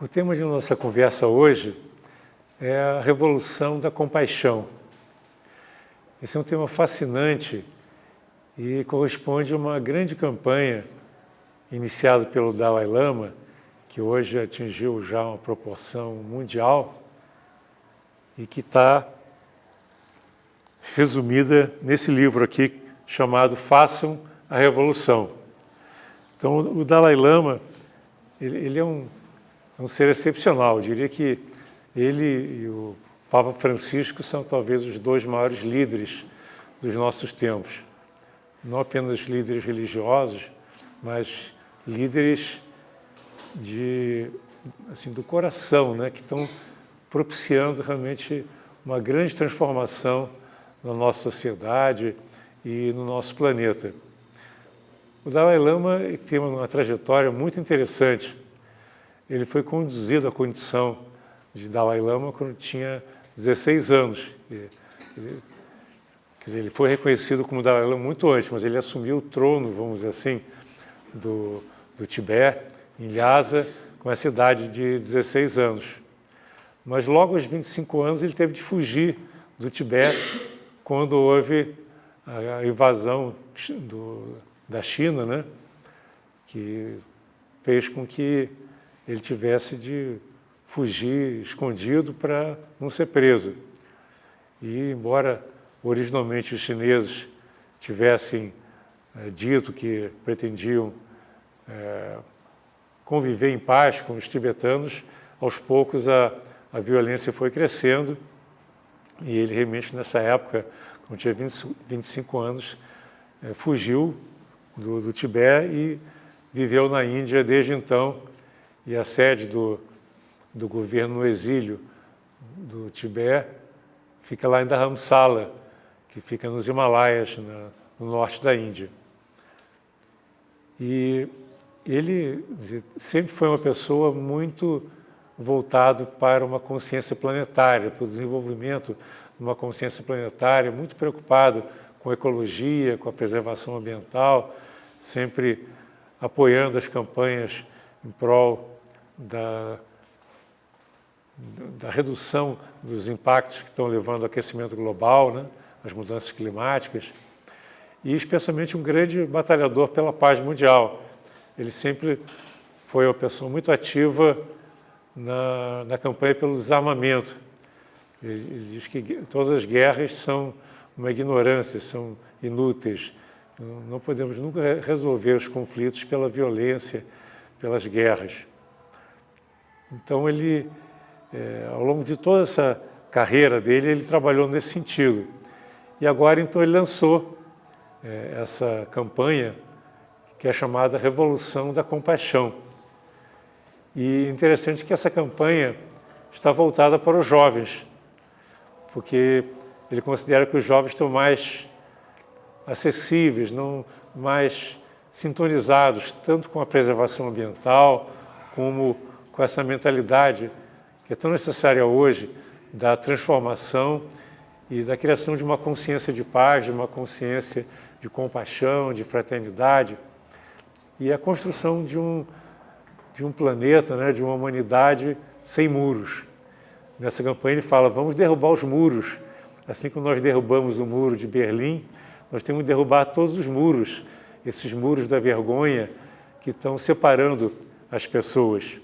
O tema de nossa conversa hoje é a Revolução da Compaixão. Esse é um tema fascinante e corresponde a uma grande campanha iniciada pelo Dalai Lama, que hoje atingiu já uma proporção mundial e que está resumida nesse livro aqui chamado Façam a Revolução. Então, o Dalai Lama, ele é um ser excepcional. Eu diria que ele e o Papa Francisco são talvez os dois maiores líderes dos nossos tempos. Não apenas líderes religiosos, mas líderes do coração, né, que estão propiciando realmente uma grande transformação na nossa sociedade e no nosso planeta. O Dalai Lama tem uma trajetória muito interessante. Ele foi conduzido à condição de Dalai Lama quando tinha 16 anos. Ele foi reconhecido como Dalai Lama muito antes, mas ele assumiu o trono, vamos dizer assim, do Tibete, em Lhasa, com essa idade de 16 anos. Mas logo aos 25 anos ele teve de fugir do Tibete quando houve a invasão da China, né, que fez com que ele tivesse de fugir escondido para não ser preso. E, embora originalmente os chineses tivessem dito que pretendiam conviver em paz com os tibetanos, aos poucos a violência foi crescendo e ele realmente nessa época, quando tinha 25 anos, fugiu do Tibete e viveu na Índia desde então. E a sede do governo no exílio do Tibete fica lá em Dharamsala, que fica nos Himalaias, no norte da Índia. E ele sempre foi uma pessoa muito voltado para uma consciência planetária, para o desenvolvimento de uma consciência planetária, muito preocupado com a ecologia, com a preservação ambiental, sempre apoiando as campanhas em prol da redução dos impactos que estão levando ao aquecimento global, né, as mudanças climáticas, e especialmente um grande batalhador pela paz mundial. Ele sempre foi uma pessoa muito ativa na campanha pelo desarmamento. Ele diz que todas as guerras são uma ignorância, são inúteis. Não podemos nunca resolver os conflitos pela violência, pelas guerras. Então, ele, ao longo de toda essa carreira dele, ele trabalhou nesse sentido. E agora, então, ele lançou essa campanha que é chamada Revolução da Compaixão. E interessante que essa campanha está voltada para os jovens, porque ele considera que os jovens estão mais acessíveis, não mais sintonizados, tanto com a preservação ambiental, como com essa mentalidade que é tão necessária hoje da transformação e da criação de uma consciência de paz, de uma consciência de compaixão, de fraternidade e a construção de um planeta, né, de uma humanidade sem muros. Nessa campanha ele fala, vamos derrubar os muros. Assim como nós derrubamos o muro de Berlim, nós temos que derrubar todos os muros, esses muros da vergonha que estão separando as pessoas.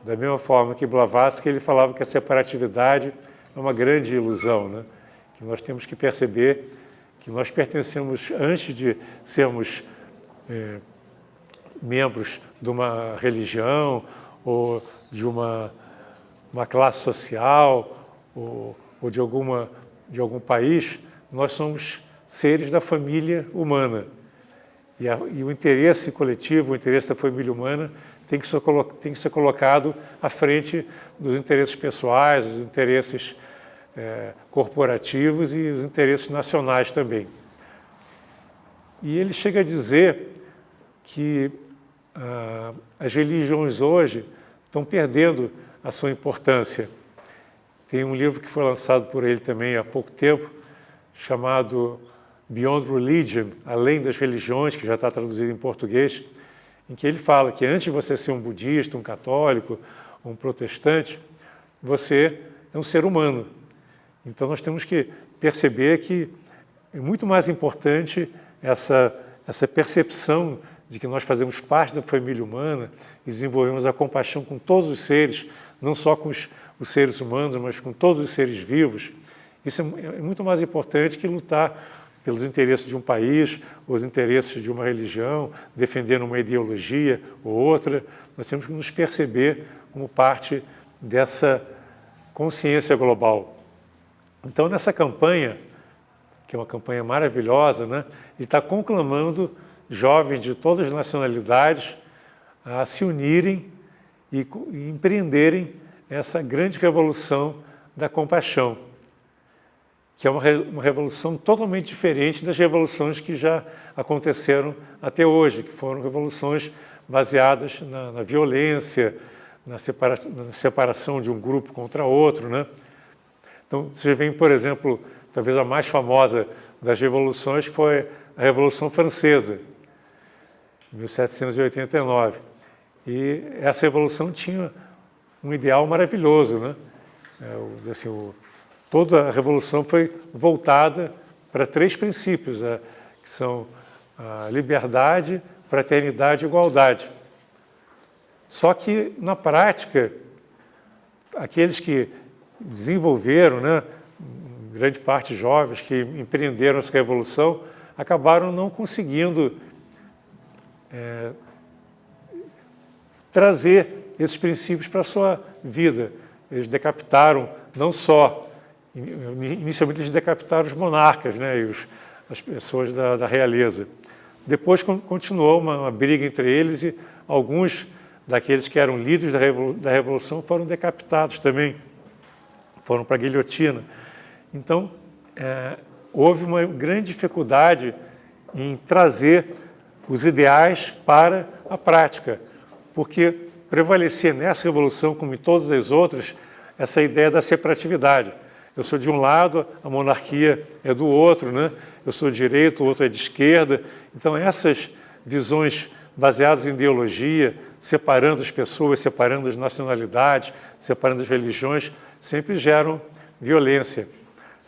Da mesma forma que Blavatsky, ele falava que a separatividade é uma grande ilusão, né? Que nós temos que perceber que nós pertencemos, antes de sermos membros de uma religião ou de uma classe social ou de algum país, nós somos seres da família humana. E o interesse coletivo, o interesse da família humana tem que ser colocado à frente dos interesses pessoais, dos interesses corporativos e os interesses nacionais também. E ele chega a dizer que as religiões hoje estão perdendo a sua importância. Tem um livro que foi lançado por ele também há pouco tempo, chamado Beyond Religion, Além das Religiões, que já está traduzido em português, em que ele fala que antes de você ser um budista, um católico ou um protestante, você é um ser humano. Então nós temos que perceber que é muito mais importante essa percepção de que nós fazemos parte da família humana e desenvolvemos a compaixão com todos os seres, não só com os seres humanos, mas com todos os seres vivos. Isso é muito mais importante que lutar pelos interesses de um país, os interesses de uma religião, defendendo uma ideologia ou outra. Nós temos que nos perceber como parte dessa consciência global. Então, nessa campanha, que é uma campanha maravilhosa, né, ele está conclamando jovens de todas as nacionalidades a se unirem e empreenderem essa grande revolução da compaixão, que é uma revolução totalmente diferente das revoluções que já aconteceram até hoje, que foram revoluções baseadas na violência, na separação de um grupo contra outro, né? Então, você vê, por exemplo, talvez a mais famosa das revoluções foi a Revolução Francesa, 1789. E essa revolução tinha um ideal maravilhoso, né? Toda a revolução foi voltada para 3 princípios, que são a liberdade, fraternidade e igualdade. Só que, na prática, aqueles que desenvolveram, né, grande parte jovens que empreenderam essa revolução, acabaram não conseguindo trazer esses princípios para a sua vida. Eles decapitaram não só, inicialmente eles decapitaram os monarcas, né, e as pessoas da realeza. Depois continuou uma briga entre eles e alguns daqueles que eram líderes da revolução foram decapitados também, foram para a guilhotina. Então, houve uma grande dificuldade em trazer os ideais para a prática, porque prevalecia nessa revolução, como em todas as outras, essa ideia da separatividade. Eu sou de um lado, a monarquia é do outro, né? Eu sou de direita, o outro é de esquerda. Então, essas visões baseadas em ideologia, separando as pessoas, separando as nacionalidades, separando as religiões, sempre geram violência.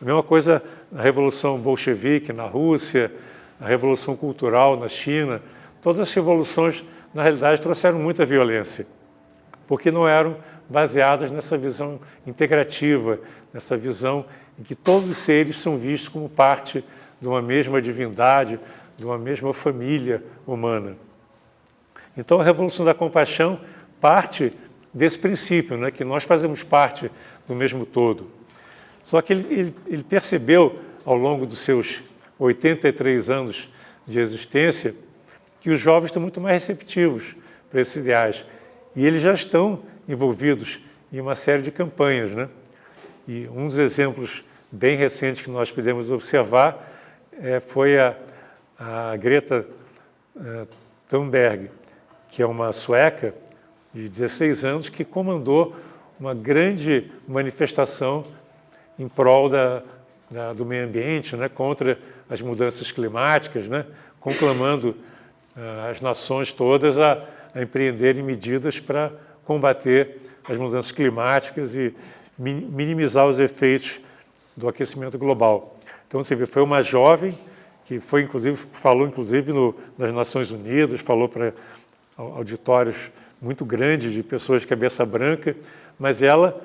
A mesma coisa na Revolução Bolchevique na Rússia, a Revolução Cultural na China. Todas as revoluções, na realidade, trouxeram muita violência, porque não eram baseadas nessa visão integrativa, nessa visão em que todos os seres são vistos como parte de uma mesma divindade, de uma mesma família humana. Então, a Revolução da Compaixão parte desse princípio, né, que nós fazemos parte do mesmo todo. Só que ele percebeu, ao longo dos seus 83 anos de existência, que os jovens estão muito mais receptivos para esses ideais. E eles já estão envolvidos em uma série de campanhas, né? E um dos exemplos bem recentes que nós podemos observar foi a Greta Thunberg, que é uma sueca de 16 anos que comandou uma grande manifestação em prol do meio ambiente, né, contra as mudanças climáticas, né, conclamando as nações todas a empreenderem medidas para combater as mudanças climáticas e minimizar os efeitos do aquecimento global. Então, você vê, foi uma jovem que falou nas Nações Unidas, falou para auditórios muito grandes de pessoas de cabeça branca, mas ela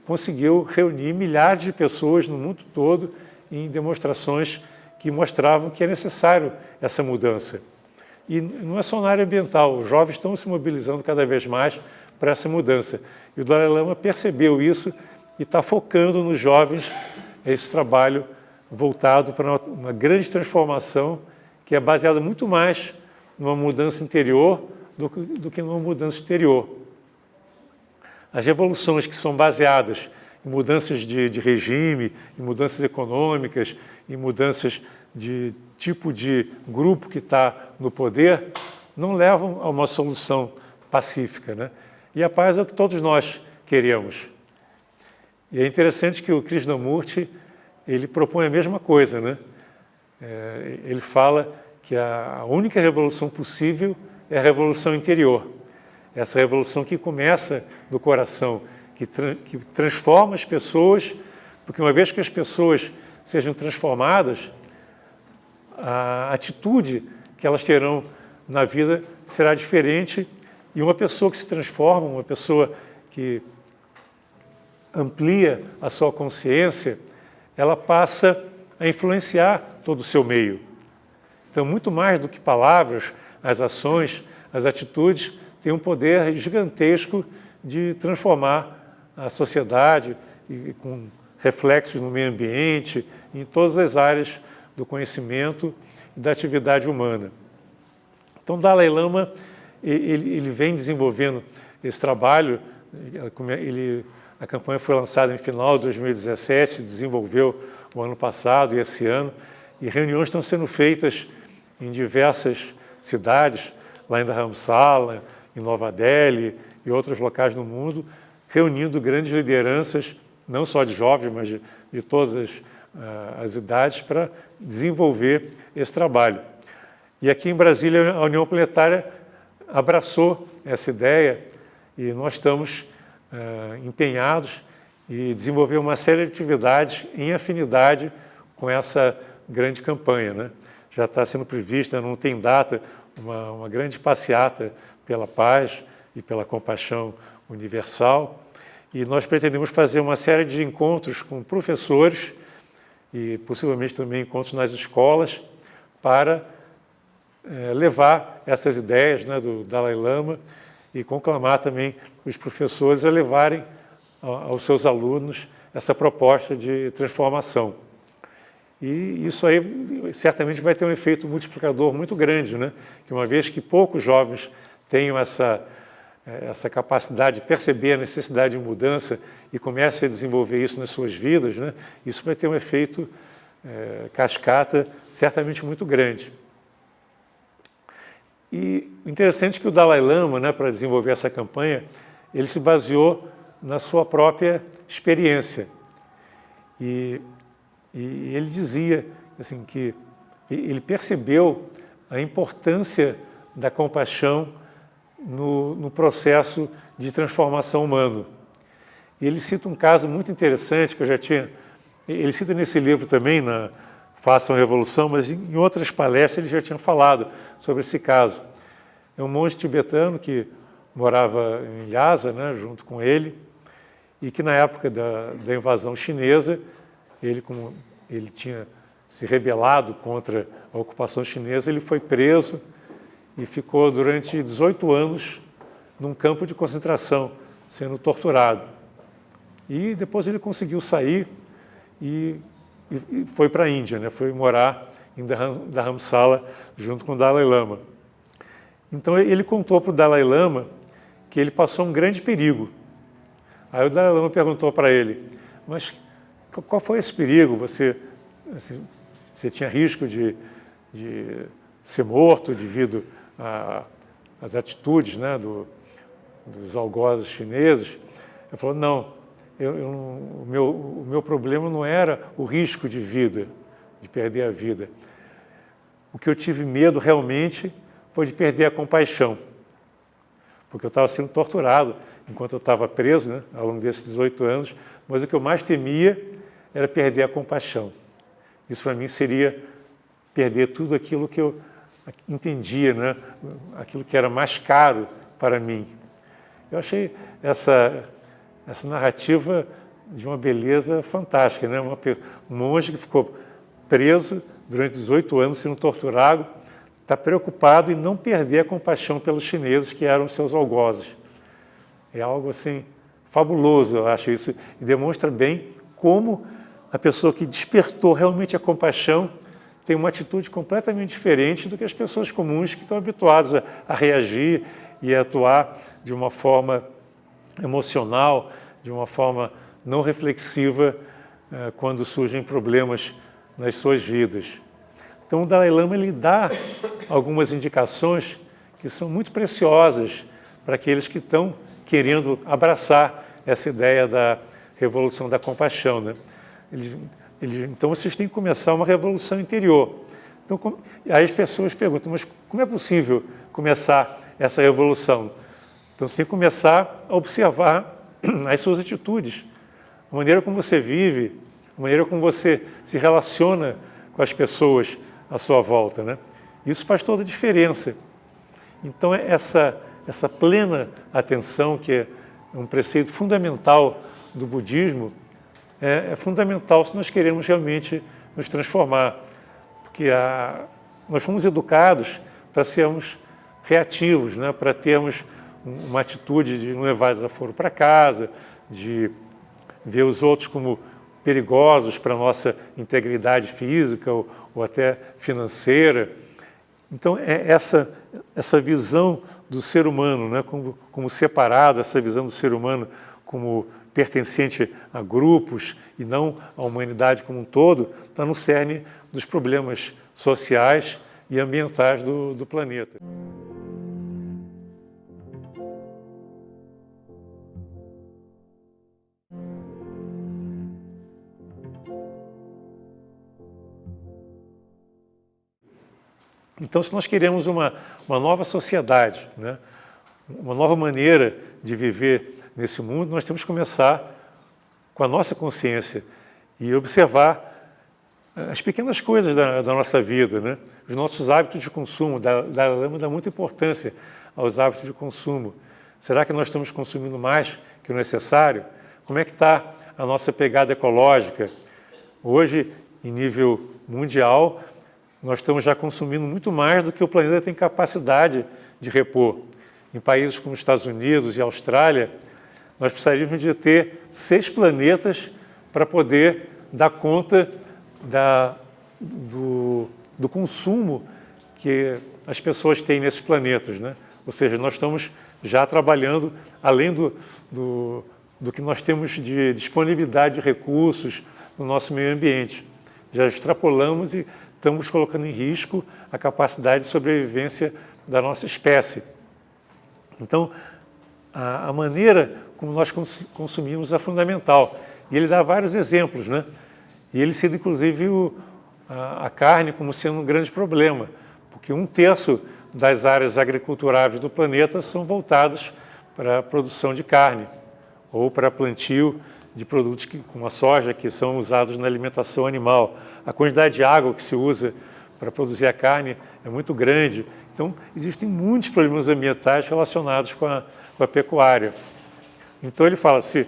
conseguiu reunir milhares de pessoas no mundo todo em demonstrações que mostravam que é necessário essa mudança. E não é só na área ambiental, os jovens estão se mobilizando cada vez mais para essa mudança. E o Dalai Lama percebeu isso e está focando nos jovens esse trabalho voltado para uma grande transformação que é baseada muito mais numa mudança interior do que numa mudança exterior. As revoluções que são baseadas em mudanças de regime, em mudanças econômicas, em mudanças de tipo de grupo que está no poder, não levam a uma solução pacífica, né? E a paz é o que todos nós queremos. E é interessante que o Krishnamurti, ele propõe a mesma coisa, né? Ele fala que a única revolução possível é a revolução interior. essa revolução que começa no coração, que transforma as pessoas, porque uma vez que as pessoas sejam transformadas, a atitude que elas terão na vida será diferente, e uma pessoa que se transforma, uma pessoa que amplia a sua consciência, ela passa a influenciar todo o seu meio. Então, muito mais do que palavras, as ações, as atitudes têm um poder gigantesco de transformar a sociedade, e com reflexos no meio ambiente, em todas as áreas do conhecimento e da atividade humana. Então, Dalai Lama, ele vem desenvolvendo esse trabalho. A campanha foi lançada em final de 2017, desenvolveu o ano passado e esse ano, e reuniões estão sendo feitas em diversas cidades, lá em Dharamsala, em Nova Delhi e outros locais no mundo, reunindo grandes lideranças, não só de jovens, mas de todas as idades, para desenvolver esse trabalho. E aqui em Brasília, a União Planetária abraçou essa ideia, e nós estamos empenhados em desenvolver uma série de atividades em afinidade com essa grande campanha, né? Já está sendo prevista, não tem data, uma grande passeata pela paz e pela compaixão universal, e nós pretendemos fazer uma série de encontros com professores e possivelmente também encontros nas escolas para levar essas ideias, né, do Dalai Lama, e conclamar também os professores a levarem aos seus alunos essa proposta de transformação. E isso aí certamente vai ter um efeito multiplicador muito grande, né? Que uma vez que poucos jovens tenham essa capacidade de perceber a necessidade de mudança e comecem a desenvolver isso nas suas vidas, né? Isso vai ter um efeito cascata certamente muito grande. E o interessante é que o Dalai Lama, né, para desenvolver essa campanha, ele se baseou na sua própria experiência. E ele dizia assim, que ele percebeu a importância da compaixão no processo de transformação humano. E ele cita um caso muito interessante que eu já tinha... Ele cita nesse livro também, na Façam Revolução, mas em outras palestras ele já tinha falado sobre esse caso. É um monge tibetano que morava em Lhasa, né, junto com ele, e que na época da invasão chinesa, ele tinha se rebelado contra a ocupação chinesa, ele foi preso e ficou durante 18 anos num campo de concentração, sendo torturado. E depois ele conseguiu sair e foi para a Índia, né? Foi morar em Dharamsala junto com o Dalai Lama. Então ele contou para o Dalai Lama que ele passou um grande perigo. Aí o Dalai Lama perguntou para ele, mas qual foi esse perigo? Você tinha risco de ser morto devido às atitudes, né, dos algozes chineses? Ele falou, não, o meu problema não era o risco de vida, de perder a vida. O que eu tive medo realmente foi de perder a compaixão, porque eu estava sendo torturado enquanto eu estava preso, né, ao longo desses 18 anos, mas o que eu mais temia era perder a compaixão. Isso para mim seria perder tudo aquilo que eu entendia, né, aquilo que era mais caro para mim. Eu achei essa narrativa de uma beleza fantástica, né? Um monge que ficou preso durante 18 anos, sendo torturado, está preocupado em não perder a compaixão pelos chineses, que eram seus algozes. É algo assim fabuloso, eu acho isso, e demonstra bem como a pessoa que despertou realmente a compaixão tem uma atitude completamente diferente do que as pessoas comuns que estão habituadas a reagir e a atuar de uma forma emocional, de uma forma não reflexiva quando surgem problemas nas suas vidas. Então o Dalai Lama ele dá algumas indicações que são muito preciosas para aqueles que estão querendo abraçar essa ideia da revolução da compaixão, né? Então vocês têm que começar uma revolução interior. Então, aí as pessoas perguntam, mas como é possível começar essa revolução? Então você tem que começar a observar as suas atitudes, a maneira como você vive, a maneira como você se relaciona com as pessoas à sua volta, né? Isso faz toda a diferença. Então essa plena atenção, que é um preceito fundamental do budismo, é fundamental se nós queremos realmente nos transformar, porque nós fomos educados para sermos reativos, né? Para termos uma atitude de não levar desaforo para casa, de ver os outros como perigosos para a nossa integridade física ou até financeira. Então, essa visão do ser humano, né, como separado, essa visão do ser humano como pertencente a grupos e não à humanidade como um todo, está no cerne dos problemas sociais e ambientais do planeta. Então, se nós queremos uma nova sociedade, né, uma nova maneira de viver nesse mundo, nós temos que começar com a nossa consciência e observar as pequenas coisas da nossa vida, né, os nossos hábitos de consumo. Dalai Lama dá muita importância aos hábitos de consumo. Será que nós estamos consumindo mais que o necessário? Como é que está a nossa pegada ecológica? Hoje, em nível mundial, nós estamos já consumindo muito mais do que o planeta tem capacidade de repor. Em países como Estados Unidos e Austrália, nós precisaríamos de ter 6 planetas para poder dar conta do consumo que as pessoas têm nesses planetas, né? Ou seja, nós estamos já trabalhando além do que nós temos de disponibilidade de recursos no nosso meio ambiente. Já extrapolamos e estamos colocando em risco a capacidade de sobrevivência da nossa espécie. Então, a maneira como nós consumimos é fundamental. E ele dá vários exemplos, né? E ele cita, inclusive, a carne como sendo um grande problema, porque 1/3 das áreas agriculturáveis do planeta são voltadas para a produção de carne ou para plantio de produtos como a soja, que são usados na alimentação animal. A quantidade de água que se usa para produzir a carne é muito grande. Então, existem muitos problemas ambientais relacionados com a pecuária. Então, ele fala, se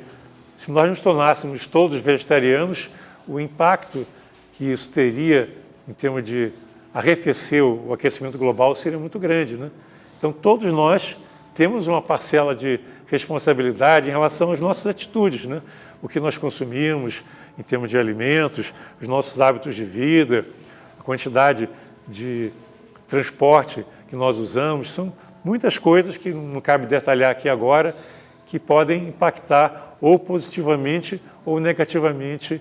nós nos tornássemos todos vegetarianos, o impacto que isso teria em termos de arrefecer o aquecimento global seria muito grande, né? Então, todos nós temos uma parcela de responsabilidade em relação às nossas atitudes, né? O que nós consumimos em termos de alimentos, os nossos hábitos de vida, a quantidade de transporte que nós usamos, são muitas coisas que não cabe detalhar aqui agora, que podem impactar ou positivamente ou negativamente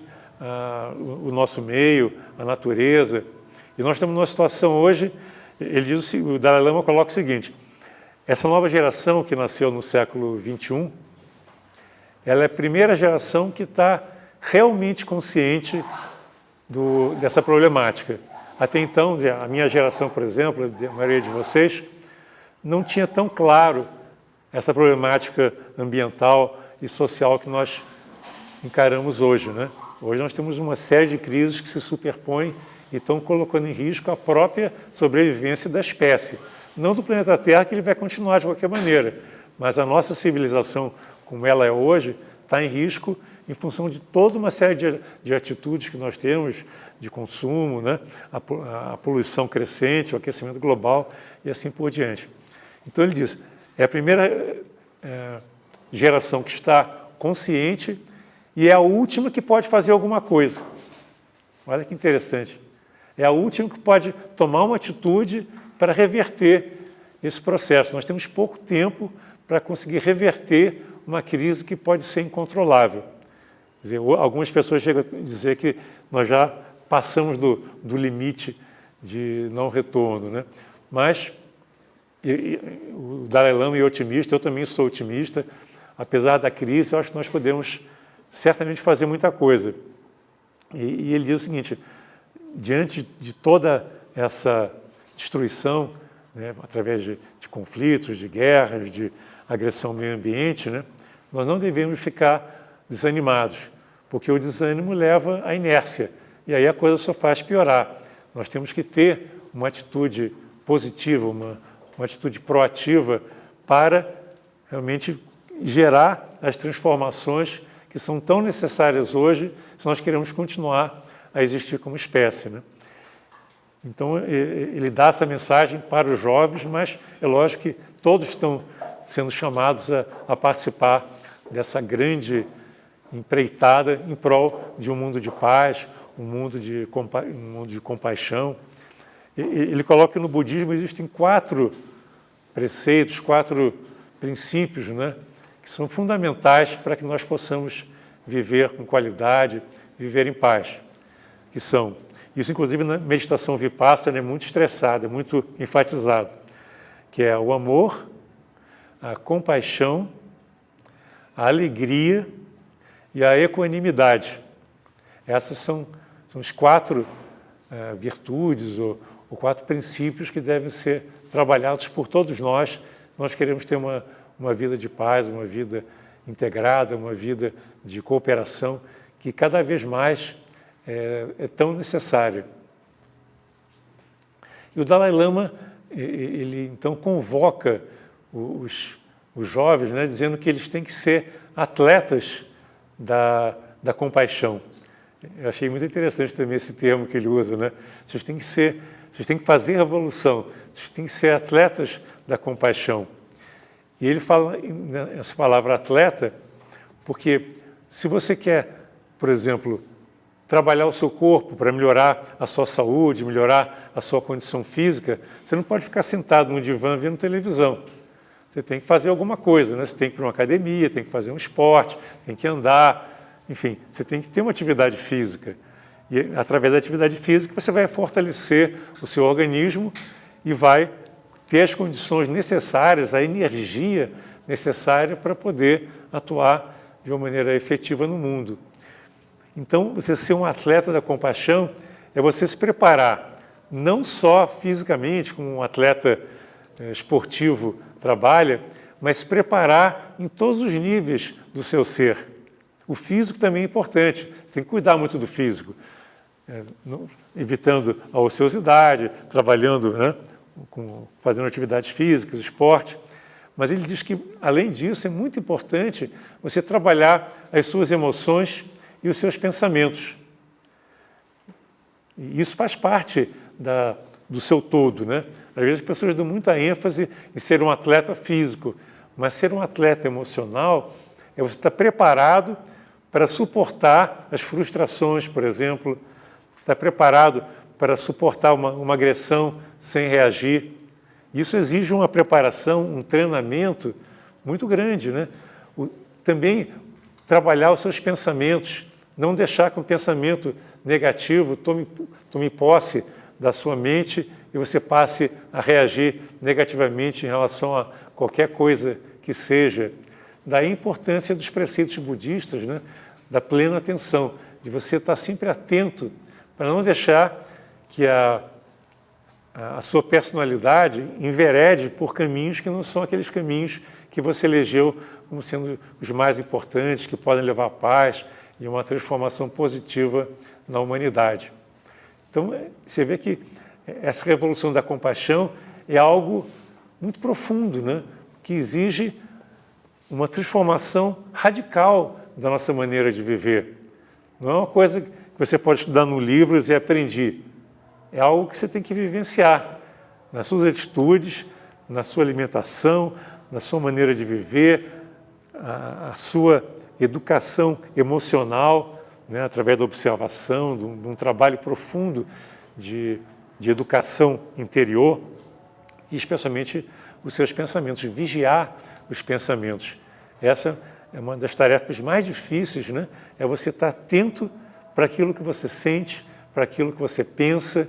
o nosso meio, a natureza. E nós estamos numa situação hoje, ele diz, o Dalai Lama coloca o seguinte: essa nova geração que nasceu no século XXI, ela é a primeira geração que está realmente consciente dessa problemática. Até então, a minha geração, por exemplo, a maioria de vocês, não tinha tão claro essa problemática ambiental e social que nós encaramos hoje, né? Hoje nós temos uma série de crises que se superpõem e estão colocando em risco a própria sobrevivência da espécie. Não do planeta Terra, que ele vai continuar de qualquer maneira, mas a nossa civilização, como ela é hoje, está em risco em função de toda uma série de atitudes que nós temos, de consumo, né? A poluição crescente, o aquecimento global e assim por diante. Então ele diz, é a primeira geração que está consciente e é a última que pode fazer alguma coisa. Olha que interessante. É a última que pode tomar uma atitude para reverter esse processo. Nós temos pouco tempo para conseguir reverter uma crise que pode ser incontrolável. Quer dizer, algumas pessoas chegam a dizer que nós já passamos do limite de não retorno, né? Mas o Dalai Lama é otimista, eu também sou otimista. Apesar da crise, eu acho que nós podemos certamente fazer muita coisa. E ele diz o seguinte: diante de toda essa destruição né, através de conflitos, de guerras, de agressão ao meio ambiente, né, nós não devemos ficar desanimados, porque o desânimo leva à inércia, e aí a coisa só faz piorar. Nós temos que ter uma atitude positiva, uma atitude proativa para realmente gerar as transformações que são tão necessárias hoje se nós queremos continuar a existir como espécie, né? Então, ele dá essa mensagem para os jovens, mas é lógico que todos estão sendo chamados a participar dessa grande empreitada em prol de um mundo de paz, um mundo de compaixão. Ele coloca que no budismo existem 4 preceitos, 4 princípios, né, que são fundamentais para que nós possamos viver com qualidade, viver em paz, que são, isso inclusive na meditação Vipassana é muito estressado, é muito enfatizado, que é o amor, a compaixão, a alegria e a equanimidade. Essas são os 4 virtudes ou 4 princípios que devem ser trabalhados por todos nós. Nós queremos ter uma vida de paz, uma vida integrada, uma vida de cooperação que cada vez mais é tão necessária. E o Dalai Lama, ele então convoca os jovens, né, dizendo que eles têm que ser atletas da compaixão. Eu achei muito interessante também esse termo que ele usa, né? Vocês têm que fazer revolução, vocês têm que ser atletas da compaixão. E ele fala essa palavra atleta, porque se você quer, por exemplo, trabalhar o seu corpo para melhorar a sua saúde, melhorar a sua condição física, você não pode ficar sentado no divã vendo televisão. Você tem que fazer alguma coisa, né? Você tem que ir para uma academia, tem que fazer um esporte, tem que andar, enfim, você tem que ter uma atividade física. E através da atividade física você vai fortalecer o seu organismo e vai ter as condições necessárias, a energia necessária para poder atuar de uma maneira efetiva no mundo. Então, você ser um atleta da compaixão é você se preparar, não só fisicamente, como um atleta esportivo trabalha, mas se preparar em todos os níveis do seu ser. O físico também é importante, você tem que cuidar muito do físico, evitando a ociosidade, trabalhando, né, fazendo atividades físicas, esporte. Mas ele diz que, além disso, é muito importante você trabalhar as suas emoções e os seus pensamentos. E isso faz parte do seu todo, né? Às vezes as pessoas dão muita ênfase em ser um atleta físico, mas ser um atleta emocional é você estar preparado para suportar as frustrações, por exemplo, estar preparado para suportar uma agressão sem reagir. Isso exige uma preparação, um treinamento muito grande, né? Também trabalhar os seus pensamentos, não deixar que um pensamento negativo tome posse da sua mente e você passe a reagir negativamente em relação a qualquer coisa que seja. Daí a importância dos preceitos budistas, né? Da plena atenção, de você estar sempre atento para não deixar que a sua personalidade enverede por caminhos que não são aqueles caminhos que você elegeu como sendo os mais importantes, que podem levar à paz e uma transformação positiva na humanidade. Então, você vê que essa revolução da compaixão é algo muito profundo, né? Que exige uma transformação radical da nossa maneira de viver. Não é uma coisa que você pode estudar no livros e aprender. É algo que você tem que vivenciar nas suas atitudes, na sua alimentação, na sua maneira de viver, a sua educação emocional, né, através da observação, de um trabalho profundo de educação interior e especialmente os seus pensamentos, vigiar os pensamentos. Essa é uma das tarefas mais difíceis, né? É você estar atento para aquilo que você sente, para aquilo que você pensa.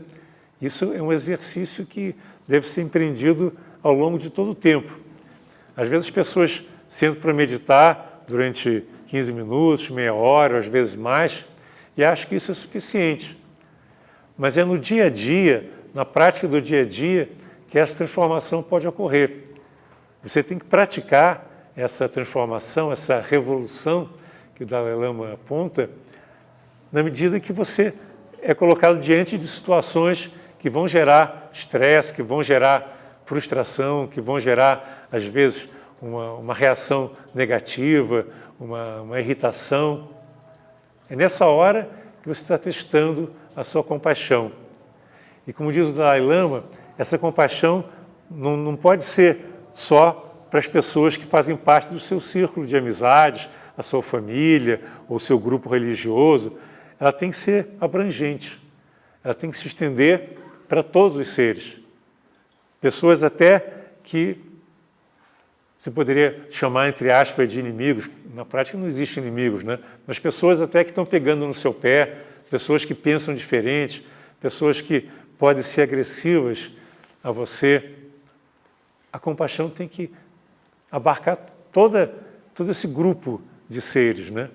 Isso é um exercício que deve ser empreendido ao longo de todo o tempo. Às vezes as pessoas sentam para meditar durante 15 minutos, meia hora, às vezes mais, e acham que isso é suficiente. Mas é no dia a dia, na prática do dia a dia, que essa transformação pode ocorrer. Você tem que praticar essa transformação, essa revolução que o Dalai Lama aponta, na medida que você é colocado diante de situações que vão gerar estresse, que vão gerar frustração, que vão gerar, às vezes, uma reação negativa, uma irritação. É nessa hora que você está testando a sua compaixão. E como diz o Dalai Lama, essa compaixão não pode ser só para as pessoas que fazem parte do seu círculo de amizades, a sua família ou seu grupo religioso. Ela tem que ser abrangente, ela tem que se estender para todos os seres. Pessoas até que você poderia chamar, entre aspas, de inimigos. Na prática não existem inimigos, né? Mas pessoas até que estão pegando no seu pé, pessoas que pensam diferente, pessoas que podem ser agressivas a você. A compaixão tem que abarcar todo esse grupo de seres, né?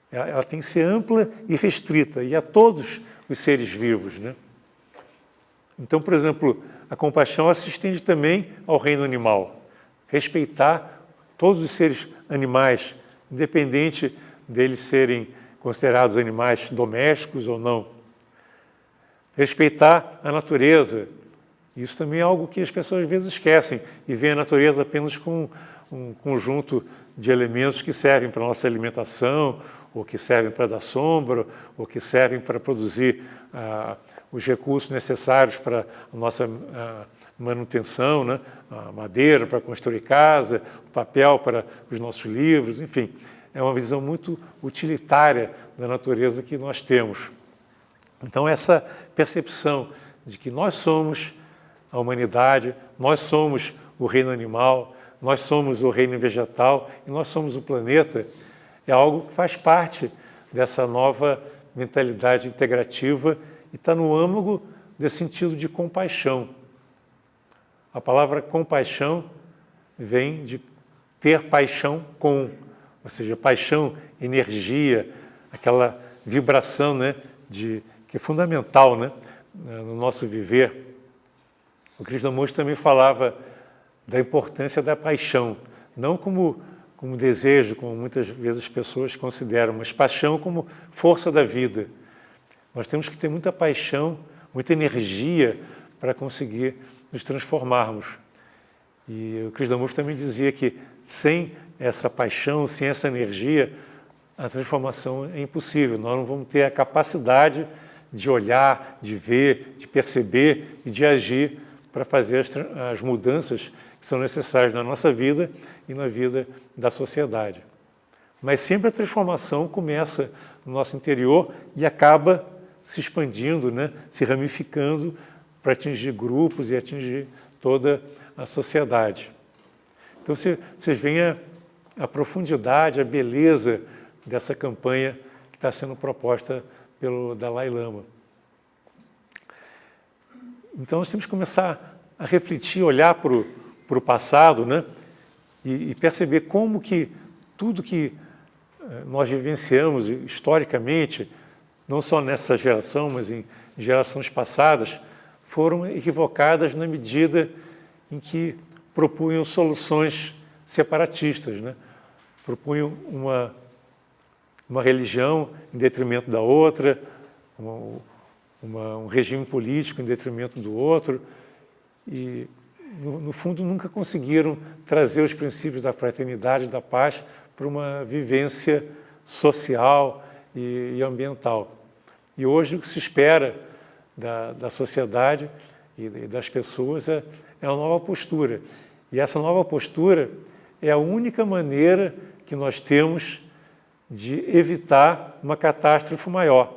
Ela tem que ser ampla e restrita, e a todos os seres vivos, né? Então, por exemplo, a compaixão se estende também ao reino animal. Respeitar todos os seres animais, independente deles serem considerados animais domésticos ou não. Respeitar a natureza. Isso também é algo que as pessoas às vezes esquecem e veem a natureza apenas como um conjunto de elementos que servem para a nossa alimentação, ou que servem para dar sombra, ou que servem para produzir os recursos necessários para a nossa manutenção, né? A madeira para construir casa, o papel para os nossos livros, enfim. É uma visão muito utilitária da natureza que nós temos. Então, essa percepção de que nós somos a humanidade, nós somos o reino animal, nós somos o reino vegetal e nós somos o planeta, é algo que faz parte dessa nova mentalidade integrativa e está no âmago desse sentido de compaixão. A palavra compaixão vem de ter paixão com, ou seja, paixão, energia, aquela vibração, né, que é fundamental, né, no nosso viver. O Krishnamurti também falava da importância da paixão, não como desejo, como muitas vezes as pessoas consideram, mas paixão como força da vida. Nós temos que ter muita paixão, muita energia para conseguir nos transformarmos. E o Krishnamurti também dizia que sem essa paixão, sem essa energia, a transformação é impossível. Nós não vamos ter a capacidade de olhar, de ver, de perceber e de agir para fazer as mudanças que são necessárias na nossa vida e na vida da sociedade. Mas sempre a transformação começa no nosso interior e acaba se expandindo, né, se ramificando para atingir grupos e atingir toda a sociedade. Então, vocês veem a profundidade, a beleza dessa campanha que está sendo proposta pelo Dalai Lama. Então, nós temos que começar a refletir, olhar para o passado, né, e perceber como que tudo que nós vivenciamos historicamente, não só nessa geração, mas em gerações passadas, foram equivocadas na medida em que propunham soluções separatistas, né? Propunham uma religião em detrimento da outra, um regime político em detrimento do outro, e, no fundo, nunca conseguiram trazer os princípios da fraternidade e da paz para uma vivência social e ambiental. E hoje o que se espera da sociedade e das pessoas é uma nova postura. E essa nova postura é a única maneira que nós temos de evitar uma catástrofe maior,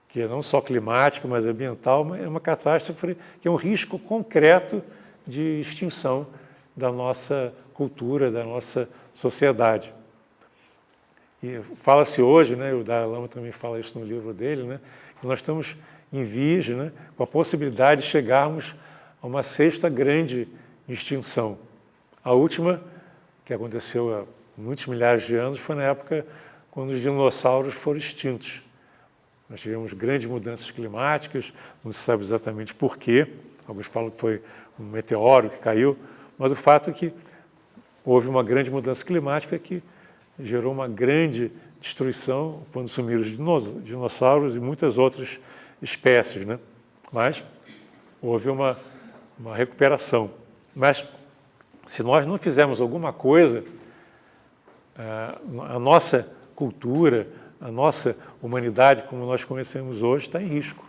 que é não só climática, mas ambiental, mas é uma catástrofe que é um risco concreto de extinção da nossa cultura, da nossa sociedade. E fala-se hoje, né, o Dalai Lama também fala isso no livro dele, né, que nós estamos em vias, né, com a possibilidade de chegarmos a uma sexta grande extinção. A última, que aconteceu há muitos milhares de anos, foi na época quando os dinossauros foram extintos. Nós tivemos grandes mudanças climáticas, não se sabe exatamente por quê, alguns falam que foi um meteoro que caiu, mas o fato é que houve uma grande mudança climática que gerou uma grande destruição quando sumiram os dinossauros e muitas outras espécies, né? Mas houve uma recuperação. Mas se nós não fizermos alguma coisa, a nossa cultura, a nossa humanidade, como nós conhecemos hoje, está em risco.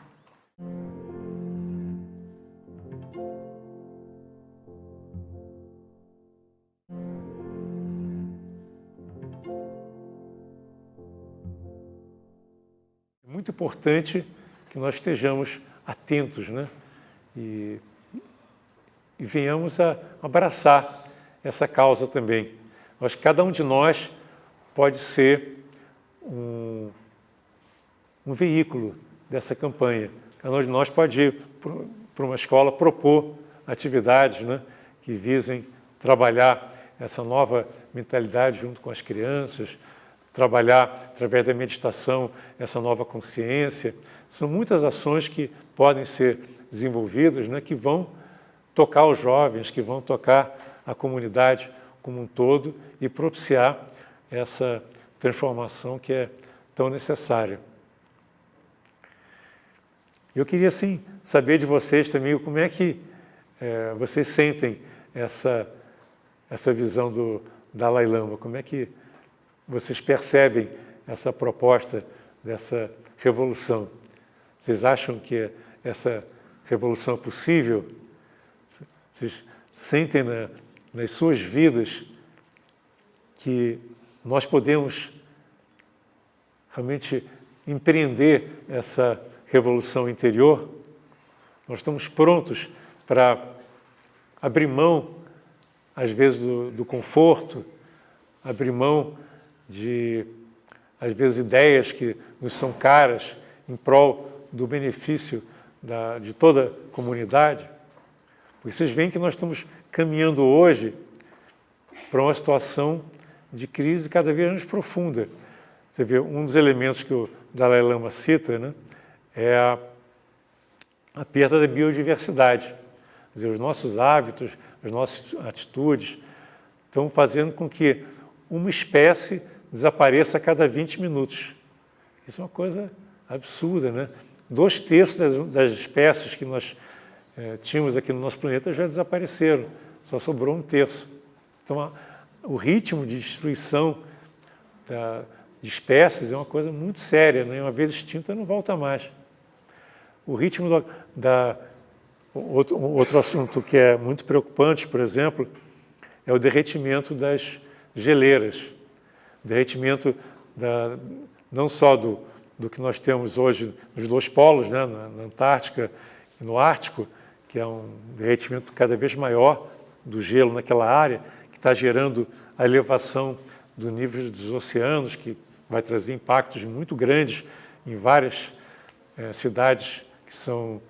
É muito importante que nós estejamos atentos, né? E venhamos a abraçar essa causa também. Eu acho que cada um de nós pode ser um veículo dessa campanha. Cada um de nós pode ir para uma escola propor atividades, né, que visem trabalhar essa nova mentalidade junto com as crianças, trabalhar através da meditação essa nova consciência. São muitas ações que podem ser desenvolvidas, né, que vão tocar os jovens, que vão tocar a comunidade como um todo e propiciar essa transformação que é tão necessária. Eu queria, sim, saber de vocês também como é que vocês sentem essa visão do Dalai Lama, como é que vocês percebem essa proposta dessa revolução. Vocês acham que essa revolução é possível? Vocês sentem nas suas vidas que nós podemos realmente empreender essa revolução interior? Nós estamos prontos para abrir mão, às vezes, do conforto, abrir mão de, às vezes, ideias que nos são caras em prol do benefício de toda a comunidade? Porque vocês veem que nós estamos caminhando hoje para uma situação de crise cada vez mais profunda. Você vê, um dos elementos que o Dalai Lama cita, né, é a perda da biodiversidade. Quer dizer, os nossos hábitos, as nossas atitudes estão fazendo com que uma espécie desapareça a cada 20 minutos. Isso é uma coisa absurda, né? 2/3 das espécies que nós tínhamos aqui no nosso planeta já desapareceram, só sobrou 1/3. Então, o ritmo de destruição de espécies é uma coisa muito séria, né? Uma vez extinta, não volta mais. O ritmo outro assunto que é muito preocupante, por exemplo, é o derretimento das geleiras. O derretimento não só do que nós temos hoje nos 2 polos, né, na Antártica e no Ártico, que é um derretimento cada vez maior do gelo naquela área, que está gerando a elevação do nível dos oceanos, que vai trazer impactos muito grandes em várias cidades que são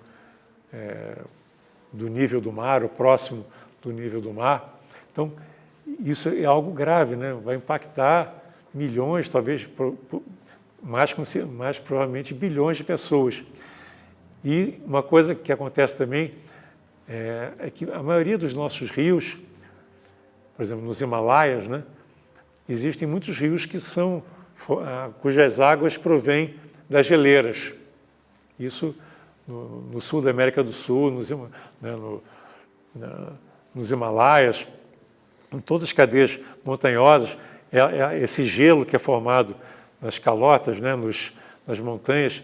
do nível do mar, ou próximo do nível do mar. Então, isso é algo grave, né? Vai impactar milhões, talvez mais provavelmente bilhões de pessoas. E uma coisa que acontece também é que a maioria dos nossos rios, por exemplo, nos Himalaias, né, existem muitos rios que cujas águas provêm das geleiras. Isso no sul da América do Sul, nos Himalaias, em todas as cadeias montanhosas, esse gelo que é formado nas calotas, né, nas montanhas,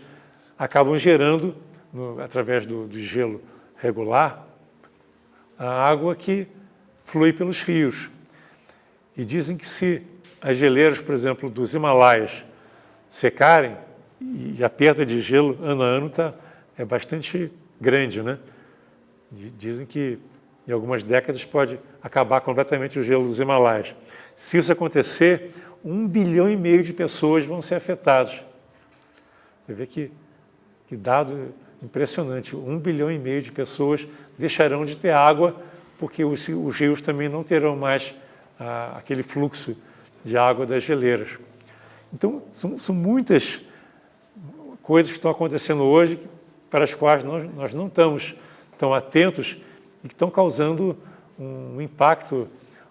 acabam gerando, através do gelo regular, a água que flui pelos rios. E dizem que se as geleiras, por exemplo, dos Himalaias secarem, e a perda de gelo ano a ano é bastante grande, né? Dizem que em algumas décadas pode acabar completamente o gelo dos Himalaias. Se isso acontecer, 1,5 bilhão de pessoas vão ser afetadas. Você vê que dado impressionante, 1,5 bilhão de pessoas deixarão de ter água, porque os rios também não terão mais aquele fluxo de água das geleiras. Então, são muitas coisas que estão acontecendo hoje para as quais nós não estamos estão atentos e que estão causando um impacto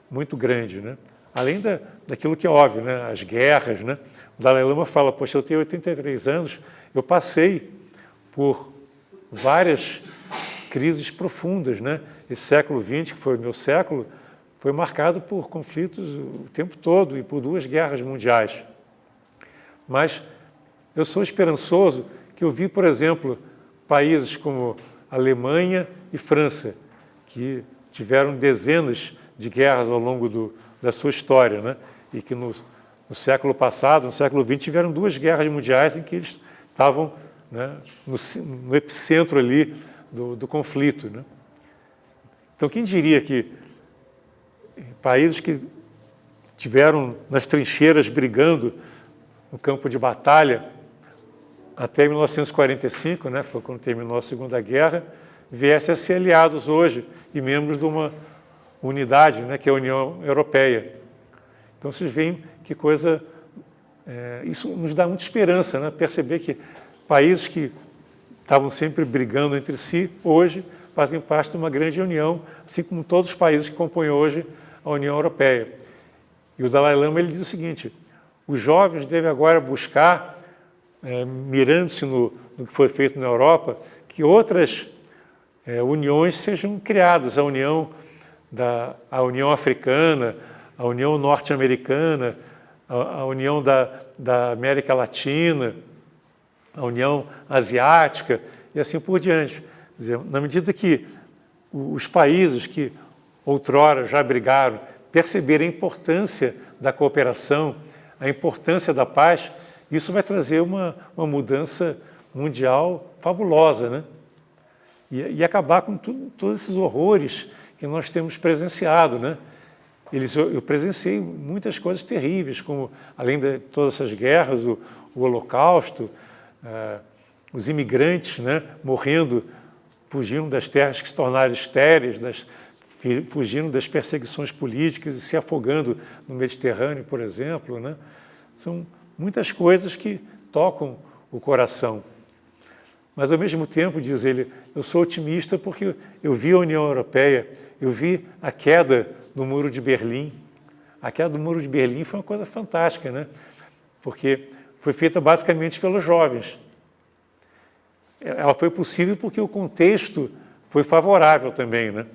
muito grande, né? Além daquilo que é óbvio, né? As guerras, né? O Dalai Lama fala, poxa, eu tenho 83 anos, eu passei por várias crises profundas, né? Esse século XX, que foi o meu século, foi marcado por conflitos o tempo todo e por 2 guerras mundiais. Mas eu sou esperançoso que eu vi, por exemplo, países como Alemanha e França, que tiveram dezenas de guerras ao longo da sua história, né? E que no século passado, no século XX, tiveram 2 guerras mundiais em que eles estavam, né, no epicentro ali do conflito, né? Então, quem diria que países que tiveram nas trincheiras brigando no campo de batalha até 1945, né, foi quando terminou a Segunda Guerra, viessem a ser aliados hoje e membros de uma unidade, né, que é a União Europeia. Então, vocês veem que coisa... isso nos dá muita esperança, né, perceber que países que estavam sempre brigando entre si, hoje fazem parte de uma grande união, assim como todos os países que compõem hoje a União Europeia. E o Dalai Lama ele diz o seguinte, os jovens devem agora buscar, mirando-se no que foi feito na Europa, que outras uniões sejam criadas, a União Africana, a União Norte-Americana, a União da América Latina, a União Asiática e assim por diante. Quer dizer, na medida que os países que outrora já brigaram perceberem a importância da cooperação, a importância da paz, isso vai trazer uma mudança mundial fabulosa, né? E acabar com todos esses horrores que nós temos presenciado, né? Eu presenciei muitas coisas terríveis, como, além de todas essas guerras, o Holocausto, os imigrantes, né, morrendo, fugindo das terras que se tornaram estéreis, fugindo das perseguições políticas e se afogando no Mediterrâneo, por exemplo, né? São muitas coisas que tocam o coração. Mas, ao mesmo tempo, diz ele, eu sou otimista porque eu vi a União Europeia, eu vi a queda do Muro de Berlim. A queda do Muro de Berlim foi uma coisa fantástica, né? Porque foi feita basicamente pelos jovens. Ela foi possível porque o contexto foi favorável também, né?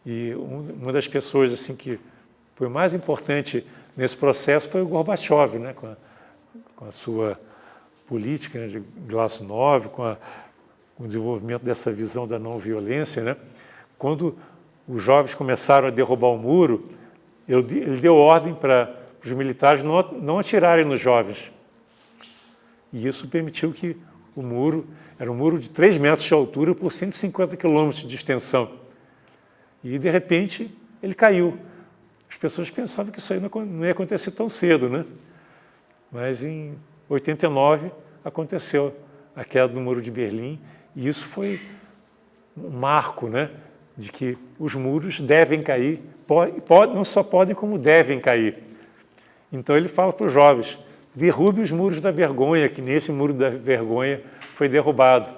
E uma das pessoas assim, que foi mais importante nesse processo foi o Gorbachev, né? Com a sua política, né, de Glasnost, com o desenvolvimento dessa visão da não violência, né? Quando os jovens começaram a derrubar o muro, ele deu ordem para os militares não atirarem nos jovens. E isso permitiu que o muro, era um muro de 3 metros de altura por 150 quilômetros de extensão. E, de repente, ele caiu. As pessoas pensavam que isso aí não ia acontecer tão cedo, né? Mas, em 89, aconteceu a queda do Muro de Berlim, e isso foi um marco, né, de que os muros devem cair, não só podem, como devem cair. Então, ele fala para os jovens, derrube os muros da vergonha, que nesse muro da vergonha foi derrubado.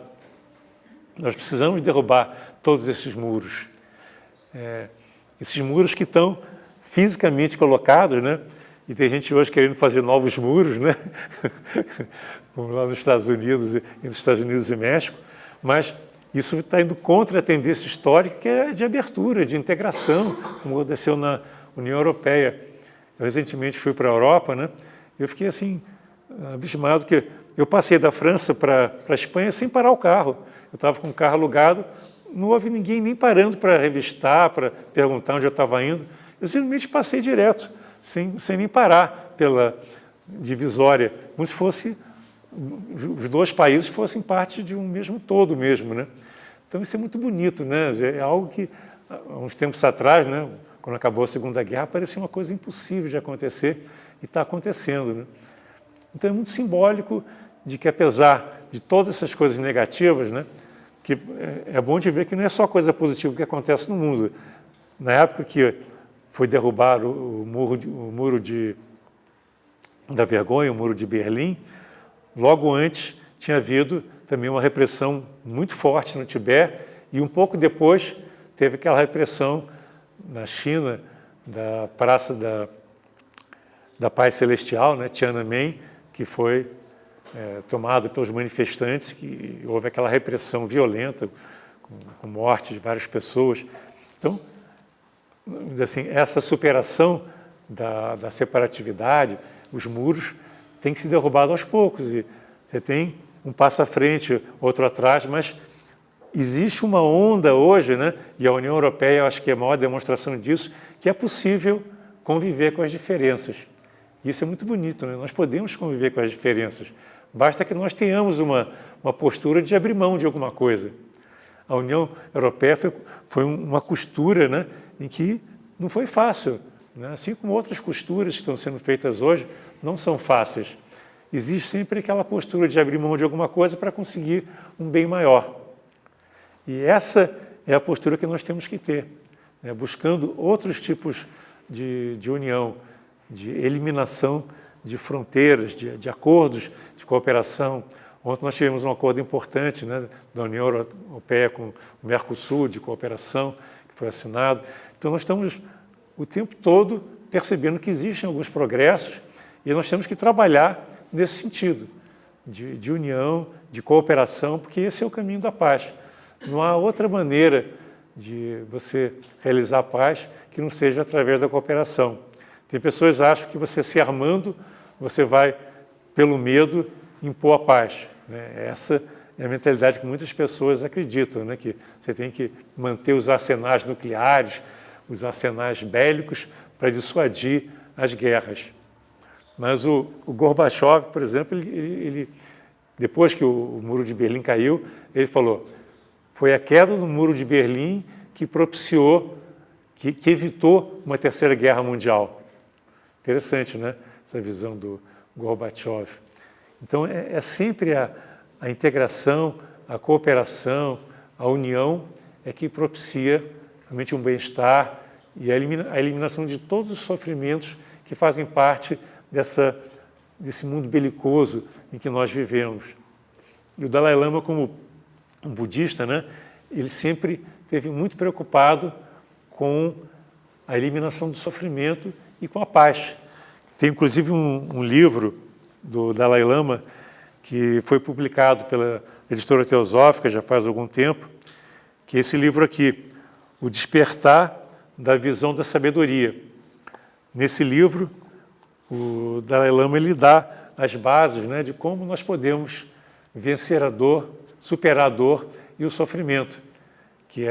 Nós precisamos derrubar todos esses muros. Esses muros que estão fisicamente colocados, né? E tem gente hoje querendo fazer novos muros, né? Como lá nos Estados Unidos, entre os Estados Unidos e México, mas isso está indo contra a tendência histórica, que é de abertura, de integração, como aconteceu na União Europeia. Eu recentemente fui para a Europa, né? Eu fiquei assim, abismado, que eu passei da França para a Espanha sem parar o carro. Eu estava com o carro alugado, não houve ninguém nem parando para revistar, para perguntar onde eu estava indo. Eu simplesmente passei direto, sem nem parar pela divisória, como se fosse os 2 países fossem parte de um mesmo todo mesmo, né? Então isso é muito bonito, né? É algo que, há uns tempos atrás, né, quando acabou a Segunda Guerra, parecia uma coisa impossível de acontecer e está acontecendo, né? Então é muito simbólico de que, apesar de todas essas coisas negativas, né, que é bom de ver que não é só coisa positiva que acontece no mundo. Na época que foi derrubar o muro da vergonha, o Muro de Berlim, logo antes tinha havido também uma repressão muito forte no Tibete E um pouco depois teve aquela repressão na China da Praça da Paz Celestial, né, Tiananmen, que foi tomado pelos manifestantes, que houve aquela repressão violenta, com morte de várias pessoas. Então, assim, essa superação da separatividade, os muros, tem que ser derrubado aos poucos. E você tem um passo à frente, outro atrás, mas existe uma onda hoje, né, e a União Europeia, eu acho que é a maior demonstração disso, que é possível conviver com as diferenças. Isso é muito bonito, né? Nós podemos conviver com as diferenças. Basta que nós tenhamos uma postura de abrir mão de alguma coisa. A União Europeia foi uma costura, né, em que não foi fácil, né? Assim como outras costuras que estão sendo feitas hoje não são fáceis. Existe sempre aquela postura de abrir mão de alguma coisa para conseguir um bem maior. E essa é a postura que nós temos que ter, né? Buscando outros tipos de união, de eliminação de fronteiras, de acordos de cooperação. Ontem nós tivemos um acordo importante, né, da União Europeia com o Mercosul, de cooperação, que foi assinado. Então, nós estamos o tempo todo percebendo que existem alguns progressos e nós temos que trabalhar nesse sentido, de união, de cooperação, porque esse é o caminho da paz. Não há outra maneira de você realizar a paz que não seja através da cooperação. Tem pessoas que acham que você se armando, você vai, pelo medo, impor a paz, né? Essa é a mentalidade que muitas pessoas acreditam, né? Que você tem que manter os arsenais nucleares, os arsenais bélicos para dissuadir as guerras. Mas o Gorbachev, por exemplo, ele depois que o Muro de Berlim caiu, ele falou: foi a queda do Muro de Berlim que propiciou, que evitou uma terceira guerra mundial. Interessante, né? Essa visão do Gorbachev. Então, é sempre a integração, a cooperação, a união é que propicia realmente um bem-estar e a eliminação de todos os sofrimentos que fazem parte desse mundo belicoso em que nós vivemos. E o Dalai Lama, como um budista, né, ele sempre esteve muito preocupado com a eliminação do sofrimento e com a paz. Tem, inclusive, um livro do Dalai Lama que foi publicado pela Editora Teosófica já faz algum tempo, que é esse livro aqui, O Despertar da Visão da Sabedoria. Nesse livro, o Dalai Lama ele dá as bases, né, de como nós podemos vencer a dor, superar a dor e o sofrimento, que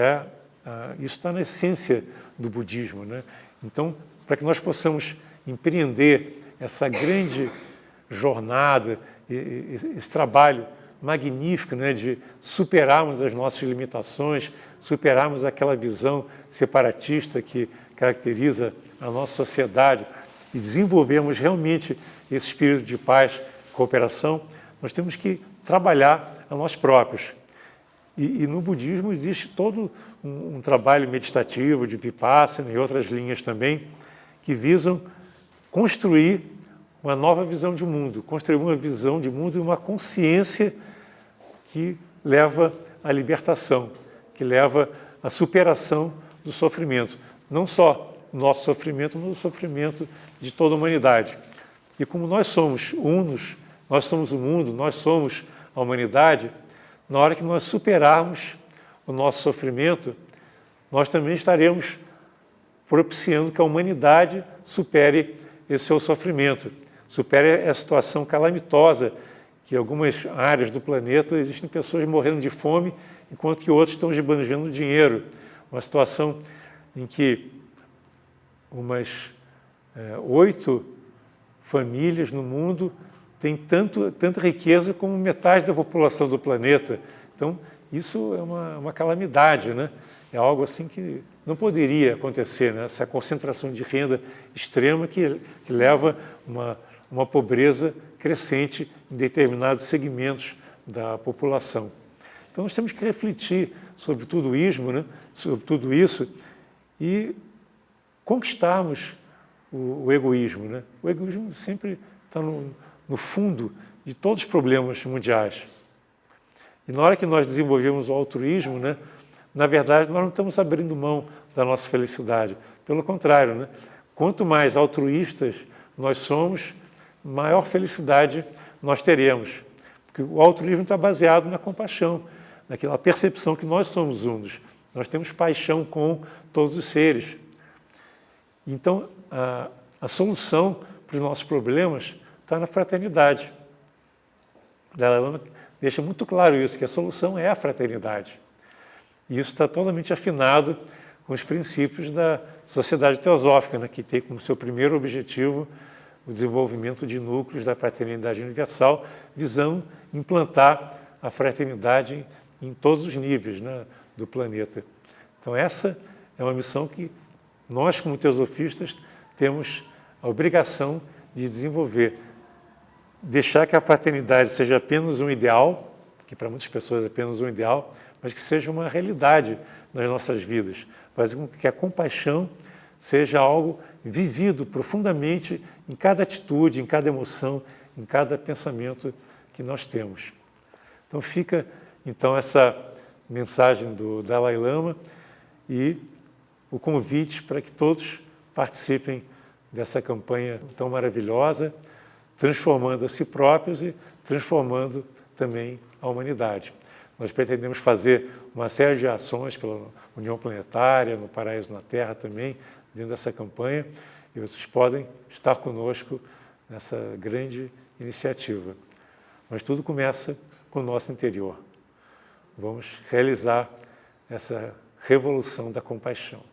isso está na essência do budismo, né? Então, para que nós possamos empreender essa grande jornada, esse trabalho magnífico, né, de superarmos as nossas limitações, superarmos aquela visão separatista que caracteriza a nossa sociedade e desenvolvermos realmente esse espírito de paz, cooperação, nós temos que trabalhar a nós próprios. E no budismo existe todo um trabalho meditativo de Vipassana e outras linhas também que visam construir uma nova visão de mundo, construir uma visão de mundo e uma consciência que leva à libertação, que leva à superação do sofrimento. Não só o nosso sofrimento, mas o sofrimento de toda a humanidade. E como nós somos unos, nós somos o mundo, nós somos a humanidade, na hora que nós superarmos o nosso sofrimento, nós também estaremos propiciando que a humanidade supere esse seu sofrimento, supere a situação calamitosa que em algumas áreas do planeta existem pessoas morrendo de fome, enquanto que outros estão esbanjando dinheiro. Uma situação em que umas 8 famílias no mundo têm tanta riqueza como metade da população do planeta. Então, isso é uma calamidade, né? É algo assim que não poderia acontecer, né? Essa concentração de renda extrema que leva uma pobreza crescente em determinados segmentos da população. Então, nós temos que refletir sobre tudo isso, né? Sobre tudo isso e conquistarmos o egoísmo, né? O egoísmo sempre está no fundo de todos os problemas mundiais. E na hora que nós desenvolvemos o altruísmo, né, na verdade, nós não estamos abrindo mão da nossa felicidade. Pelo contrário, né? Quanto mais altruístas nós somos, maior felicidade nós teremos. Porque o altruísmo está baseado na compaixão, naquela percepção que nós somos unos. Nós temos paixão com todos os seres. Então, a solução para os nossos problemas está na fraternidade. Dalai Lama deixa muito claro isso, que a solução é a fraternidade. E isso está totalmente afinado com os princípios da Sociedade Teosófica, né, que tem como seu primeiro objetivo o desenvolvimento de núcleos da fraternidade universal, visando implantar a fraternidade em todos os níveis, né, do planeta. Então essa é uma missão que nós, como teosofistas, temos a obrigação de desenvolver. Deixar que a fraternidade seja apenas um ideal, que para muitas pessoas é apenas um ideal, mas que seja uma realidade nas nossas vidas. Fazer com que a compaixão seja algo vivido profundamente em cada atitude, em cada emoção, em cada pensamento que nós temos. Então fica essa mensagem do Dalai Lama e o convite para que todos participem dessa campanha tão maravilhosa, transformando a si próprios e transformando também a humanidade. Nós pretendemos fazer uma série de ações pela União Planetária, no Paraíso na Terra também, dentro dessa campanha, e vocês podem estar conosco nessa grande iniciativa. Mas tudo começa com o nosso interior. Vamos realizar essa revolução da compaixão.